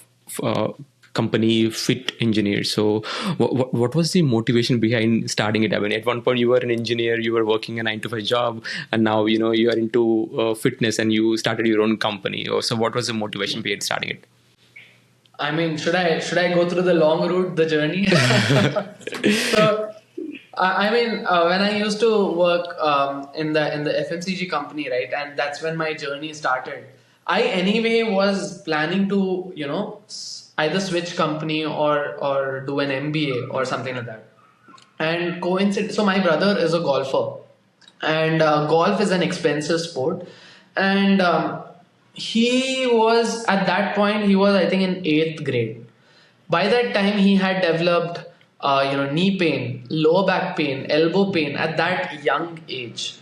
company, Fit Engineer. So what was the motivation behind starting it? I mean, at one point you were an engineer, you were working a 9 to 5 job, and now you are into fitness and you started your own company. So what was the motivation behind starting it? I mean, should I go through the long route, the journey? So I mean, when I used to work in the FMCG company, right, and that's when my journey started. I anyway was planning to either switch company or do an MBA or something like that. And so my brother is a golfer, and golf is an expensive sport. And he was at that point, he was I think in 8th grade. By that time, he had developed knee pain, lower back pain, elbow pain at that young age.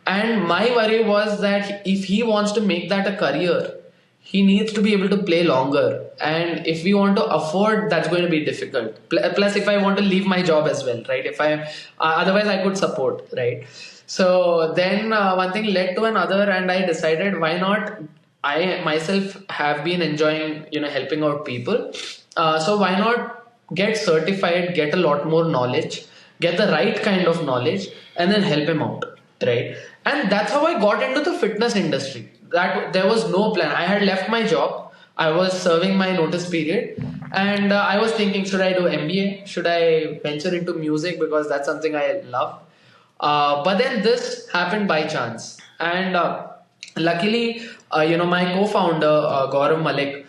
And my worry was that if he wants to make that a career, he needs to be able to play longer. And if we want to afford, that's going to be difficult. Plus, if I want to leave my job as well, right? Otherwise I could support, right? So then one thing led to another, and I decided, why not? I myself have been enjoying, helping out people. So why not get certified, get a lot more knowledge, get the right kind of knowledge, and then help him out, right? And that's how I got into the fitness industry. That there was no plan. I had left my job. I was serving my notice period, and I was thinking, should I do MBA? Should I venture into music, because that's something I love? But then this happened by chance, and luckily, my co-founder Gaurav Malik,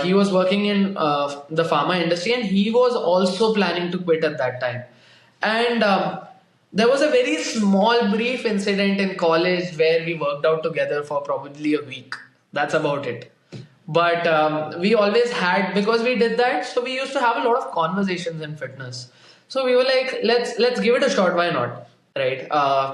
he was working in the pharma industry, and he was also planning to quit at that time. And there was a very small, brief incident in college where we worked out together for probably a week. That's about it. But we always had, because we did that, so we used to have a lot of conversations in fitness. So we were like, let's give it a shot. Why not? Right?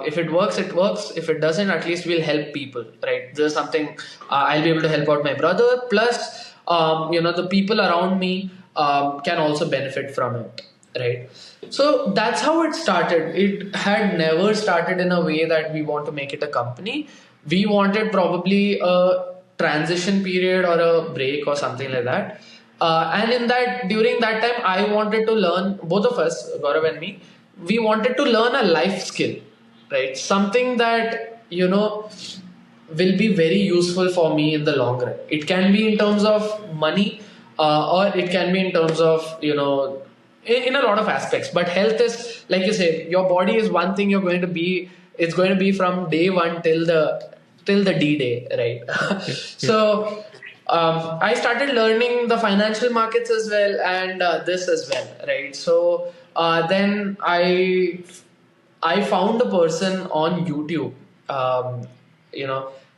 If it works, it works. If it doesn't, at least we'll help people. Right? There's something I'll be able to help out my brother. Plus, the people around me can also benefit from it. Right? So that's how it started. It had never started in a way that we want to make it a company. We wanted probably a transition period or a break or something like that. And during that time, I wanted to learn, both of us, Gaurav and me, we wanted to learn a life skill, right? Something that, will be very useful for me in the long run. It can be in terms of money, or it can be in terms of, in a lot of aspects. But health is, like you say, your body is one thing it's going to be from day one till the D-Day, right? So I started learning the financial markets as well, and this as well, right? So then I found a person on YouTube.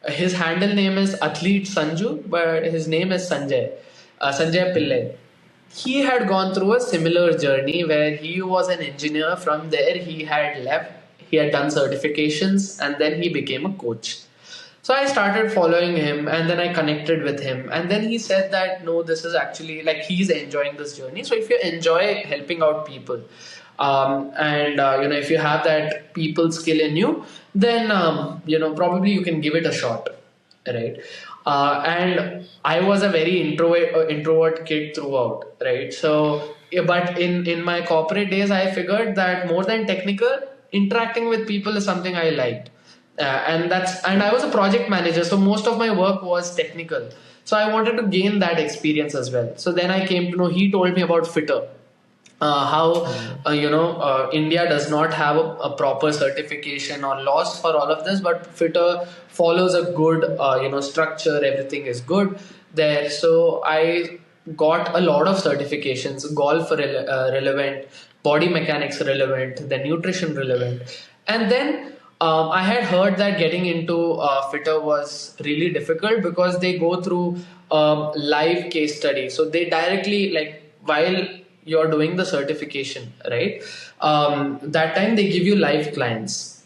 His handle name is Athlete Sanju, but his name is Sanjay Pillai. He had gone through a similar journey where he was an engineer. From there, he had left. He had done certifications, and then he became a coach. So I started following him, and then I connected with him, and then he said that no, this is actually like he's enjoying this journey. So if you enjoy helping out people, and if you have that people skill in you, then probably you can give it a shot, right? And I was a very introvert kid throughout, right? So yeah, but in my corporate days, I figured that more than technical, interacting with people is something I liked. And I was a project manager, so most of my work was technical. So I wanted to gain that experience as well. So then I came to know, he told me about Fitter, how India does not have a proper certification or laws for all of this, but Fitter follows a good structure. Everything is good there. So I got a lot of certifications: golf relevant, body mechanics relevant, the nutrition relevant, and then. I had heard that getting into Fitter was really difficult because they go through live case study. So they directly, like, while you're doing the certification, right? That time they give you live clients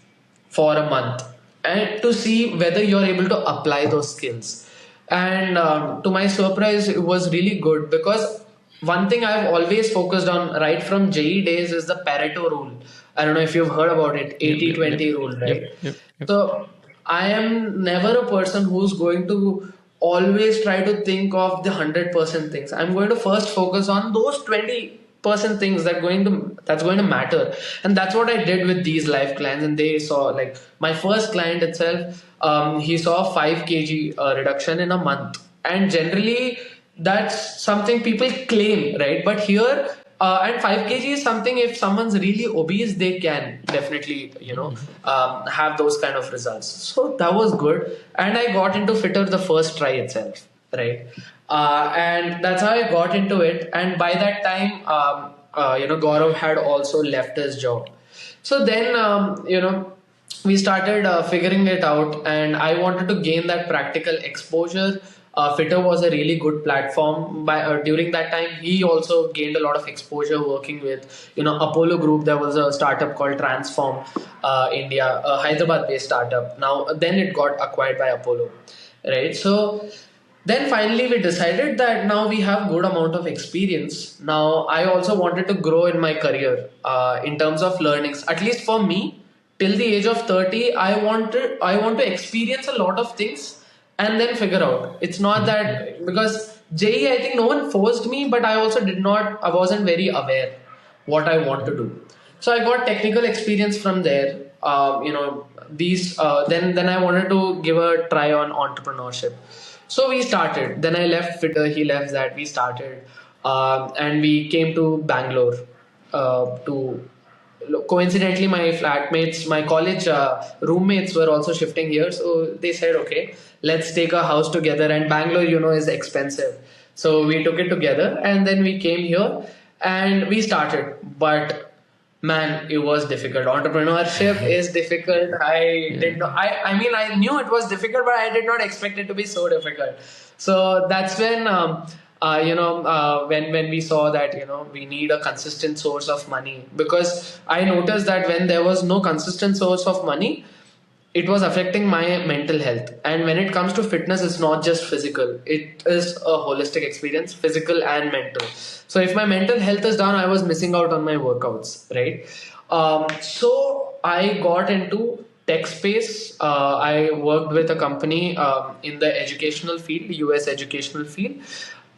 for a month and to see whether you're able to apply those skills. And to my surprise, it was really good because one thing I've always focused on right from JE days is the Pareto rule. I don't know if you've heard about it, Yep, yep, yep, 80-20 rule, yep, right? yep, yep. So I am never a person who's going to always try to think of the 100% things. I'm going to first focus on those 20% things that's going to matter. And that's what I did with these live clients. And they saw, like, my first client itself, he saw 5 kg reduction in a month. And generally that's something people claim, right? But here, and 5 kg is something, if someone's really obese, they can definitely, have those kind of results. So that was good. And I got into Fitter the first try itself, right? And that's how I got into it. And by that time, Gaurav had also left his job. So then, we started figuring it out, and I wanted to gain that practical exposure. Fitter was a really good platform. During that time, he also gained a lot of exposure working with Apollo Group. There was a startup called Transform India, a Hyderabad-based startup. Now then it got acquired by Apollo, right? So then finally we decided that now we have good amount of experience. Now I also wanted to grow in my career in terms of learnings. At least for me, till the age of 30, I want to experience a lot of things and then figure out. It's not that because JE, I think no one forced me, but I wasn't very aware what I want to do. So I got technical experience from there. These then I wanted to give a try on entrepreneurship. So we started. Then I left Fitter. He left that. We started, and we came to Bangalore. To coincidentally, my flatmates, my college roommates were also shifting here. So they said, okay, let's take a house together. And Bangalore, is expensive. So we took it together, and then we came here and we started. But man, it was difficult. Entrepreneurship is difficult. I did not. I mean, I knew it was difficult, but I did not expect it to be so difficult. So that's when, when we saw that we need a consistent source of money, because I noticed that when there was no consistent source of money, it was affecting my mental health. And when it comes to fitness, it's not just physical, it is a holistic experience, physical and mental. So if my mental health is down, I was missing out on my workouts, right? So I got into tech space. I worked with a company in the educational field, US educational field.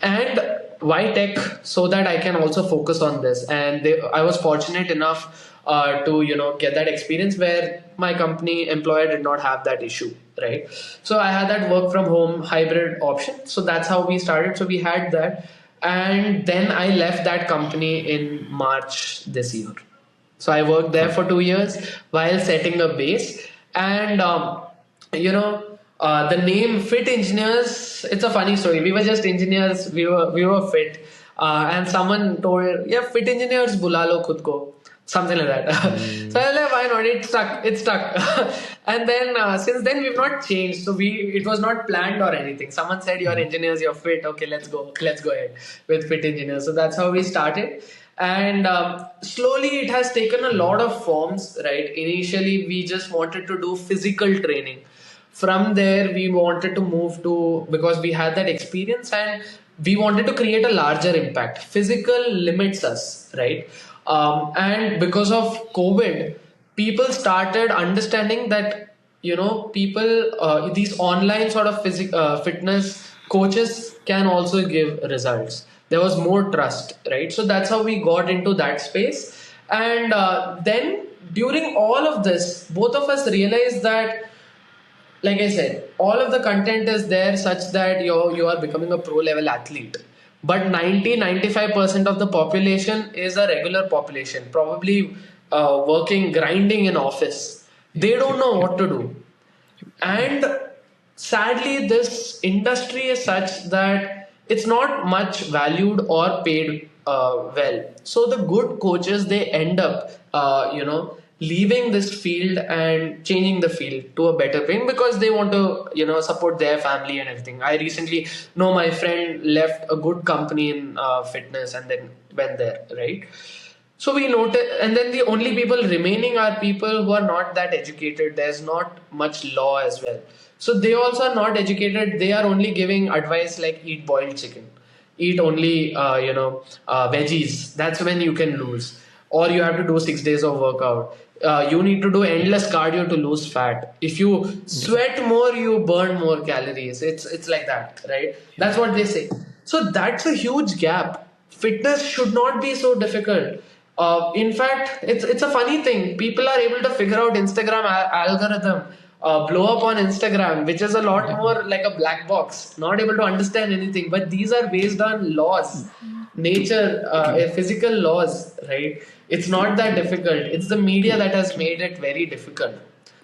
And why tech? So that I can also focus on this. And I was fortunate enough to get that experience where my company employer did not have that issue, right? So I had that work from home hybrid option. So that's how we started. So we had that, and then I left that company in March this year. So I worked there for 2 years while setting a base. And the name Fit Engineers, it's a funny story. We were just engineers, we were fit. And someone told, yeah, Fit Engineers bula lo khud ko. Something like that. So I was like, why not? It stuck. And then since then we've not changed. So it was not planned or anything. Someone said, you're engineers, you're fit. Okay, let's go ahead with Fit Engineers. So that's how we started. And slowly it has taken a lot of forms, right? Initially we just wanted to do physical training. From there, we wanted to move to, because we had that experience and we wanted to create a larger impact. Physical limits us, right? And because of COVID, people started understanding that, people, these online sort of fitness coaches can also give results. There was more trust, right? So that's how we got into that space. And then during all of this, both of us realized that, like I said, all of the content is there such that you are becoming a pro level athlete. But 90-95% of the population is a regular population, probably working, grinding in office. They don't know what to do. And sadly, this industry is such that it's not much valued or paid well. So the good coaches, they end up, leaving this field and changing the field to a better thing because they want to, support their family and everything. I recently know my friend left a good company in fitness and then went there, right? So we notice, and then the only people remaining are people who are not that educated. There's not much law as well. So they also are not educated. They are only giving advice like eat boiled chicken, eat only, veggies. That's when you can lose. Or you have to do 6 days of workout. You need to do endless cardio to lose fat. If you sweat more, you burn more calories. It's like that, right? That's what they say. So that's a huge gap. Fitness should not be so difficult. In fact, it's a funny thing. People are able to figure out Instagram algorithm, blow up on Instagram, which is a lot more like a black box, not able to understand anything. But these are based on laws, nature, physical laws, right? It's not that difficult. It's the media that has made it very difficult.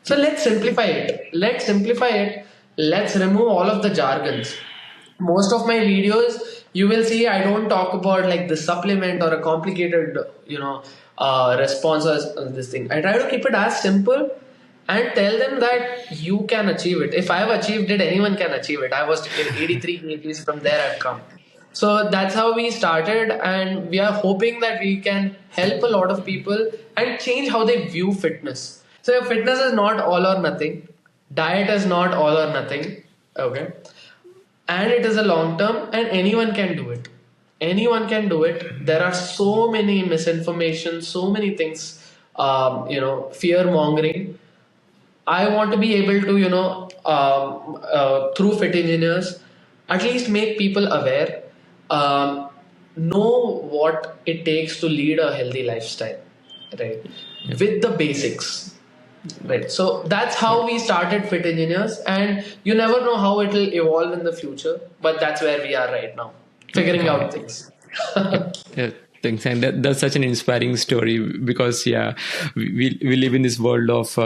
So let's simplify it. Let's remove all of the jargons. Most of my videos, you will see I don't talk about like the supplement or a complicated, response or this thing. I try to keep it as simple and tell them that you can achieve it. If I have achieved it, anyone can achieve it. I was 83 kgs, from there I've come. So that's how we started, and we are hoping that we can help a lot of people and change how they view fitness. So fitness is not all or nothing. Diet is not all or nothing. Okay, and it is a long term, and anyone can do it. There are so many misinformation, so many things, fear mongering. I want to be able to, through fit engineers, at least make people aware, know what it takes to lead a healthy lifestyle, right? With the basics. Right. So that's how we started Fit Engineers, and you never know how it will evolve in the future, but that's where we are right now, figuring out things. Yeah, thanks. And that's such an inspiring story because, we live in this world of,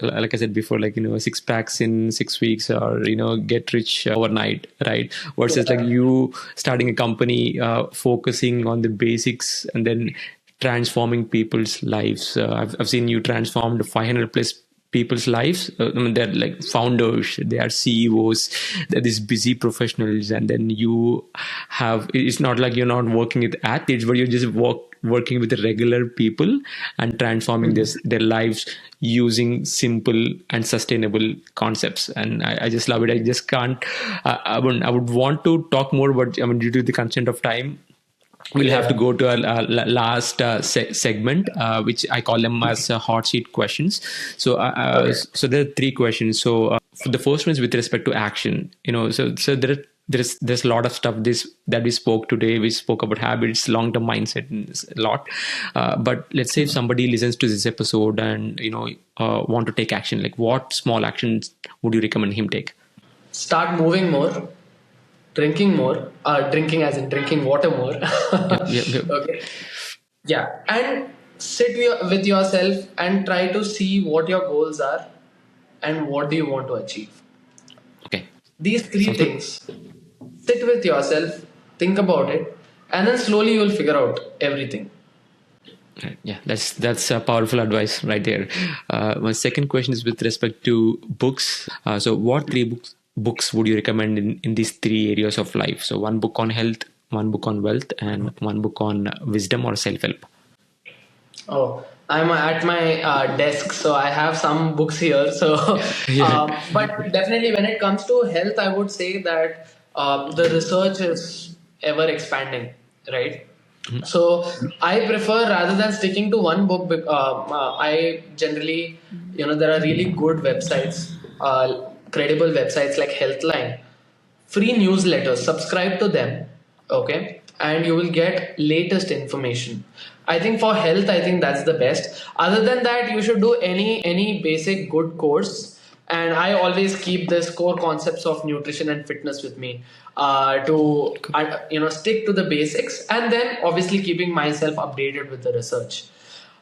like I said before, like, 6 packs in 6 weeks or, get rich overnight, right? Versus like you starting a company, focusing on the basics and then transforming people's lives. I've seen you transformed 500 plus people's lives. I mean, they're like founders, they are CEOs, they're these busy professionals, and then you have. It's not like you're not working with athletes, but you're just working with the regular people and transforming their lives using simple and sustainable concepts. And I just love it. I just can't. I would want to talk more, but I mean, due to the constraint of time, we'll have to go to our last segment, which I call them as hot seat questions. So, so there are three questions. So, for the first one is with respect to action. So there's a lot of stuff that we spoke today. We spoke about habits, long-term mindset, and a lot. But let's say if somebody listens to this episode and want to take action, like what small actions would you recommend him take? Start moving more. Drinking more, drinking as in drinking water more. Okay. Yeah. And sit with yourself and try to see what your goals are and what do you want to achieve. Okay. These three things. Sit with yourself, think about it, and then slowly you'll figure out everything. Yeah, that's a powerful advice right there. My second question is with respect to books. So what three books would you recommend in these three areas of life? So one book on health, one book on wealth, and one book on wisdom or self-help. Oh, I'm at my desk, so I have some books here. So, Yeah. but definitely when it comes to health, I would say that the research is ever expanding, right? So I prefer rather than sticking to one book. I generally, there are really good websites, credible websites like Healthline, free newsletters, subscribe to them, okay, and you will get latest information. I think for health, I think that's the best. Other than that, you should do any basic good course, and I always keep this core concepts of nutrition and fitness with me, to stick to the basics, and then obviously keeping myself updated with the research.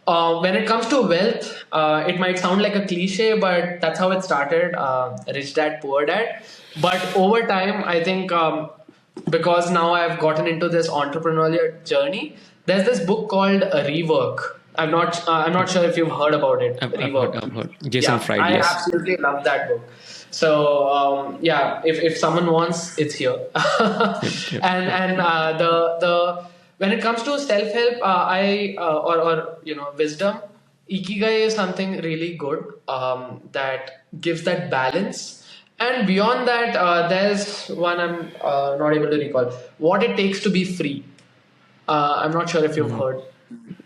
When it comes to wealth, it might sound like a cliche, but that's how it started, rich dad, poor dad. But over time, I think, because now I've gotten into this entrepreneurial journey, there's this book called Rework. I'm not sure if you've heard about it. Rework. I've heard. Jason Yeah, Fried, I yes. absolutely love that book. So yeah, if someone wants, it's here. Yep. And the when it comes to self help, I or wisdom, ikigai is something really good, that gives that balance. And beyond that, there's one I'm not able to recall. What it takes to be free. I'm not sure if you've heard.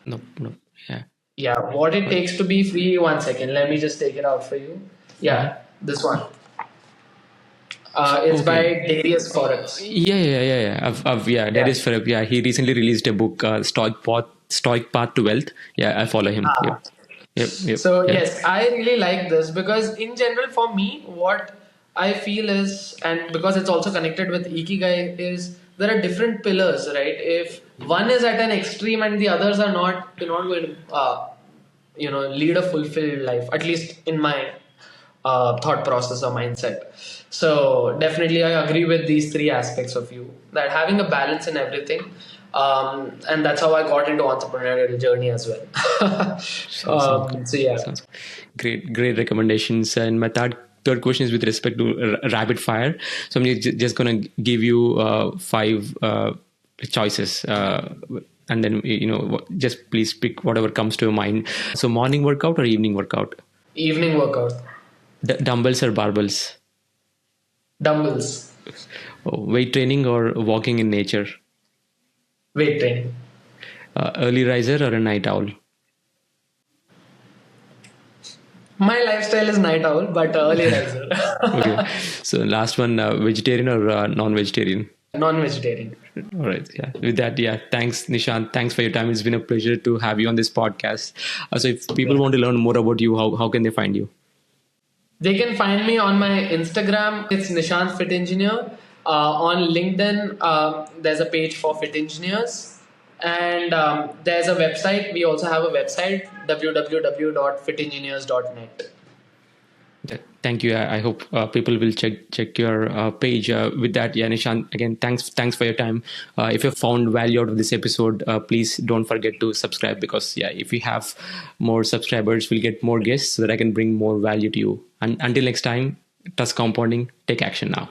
No, no. Yeah. Yeah, what it But takes to be free. One second, let me just take it out for you. mhm. Yeah, this one. It's by Okay. Darius Forex. Yeah. Yeah, that Yeah. is fair. Yeah, he recently released a book, Stoic Path to Wealth. Yeah, I follow him. Ah. Yep. So Yeah. yes, I really like this because in general for me, what I feel is, and because it's also connected with Ikigai, is there are different pillars, right? If one is at an extreme and the others are not, you're not going to, lead a fulfilled life. At least in my thought process or mindset. So definitely, I agree with these three aspects of you. That having a balance in everything, and that's how I got into entrepreneurial journey as well. Sounds good. So yeah, Sounds great recommendations. And my third question is with respect to rapid fire. So I'm just gonna give you five choices. And then just please pick whatever comes to your mind. So morning workout or evening workout? evening workout, Dumbbells or barbells? dumbbells, Oh, weight training or walking in nature? weight training. Early riser or a night owl? My lifestyle is night owl, but early riser, Okay. So last one, vegetarian or non-vegetarian? non-vegetarian. All right. Yeah. With that, yeah. Thanks, Nishant. Thanks for your time. It's been a pleasure to have you on this podcast. So if people want to learn more about you, how can they find you? They can find me on my Instagram. It's Nishant Fit Engineer. On LinkedIn, there's a page for fit engineers. And there's a website. We also have a website, www.fitengineers.net. Thank you. I hope people will check your page. With that, yeah, Nishant, again, thanks for your time. If you found value out of this episode, please don't forget to subscribe, because yeah, if we have more subscribers, we'll get more guests so that I can bring more value to you. And until next time, trust compounding. Take action now.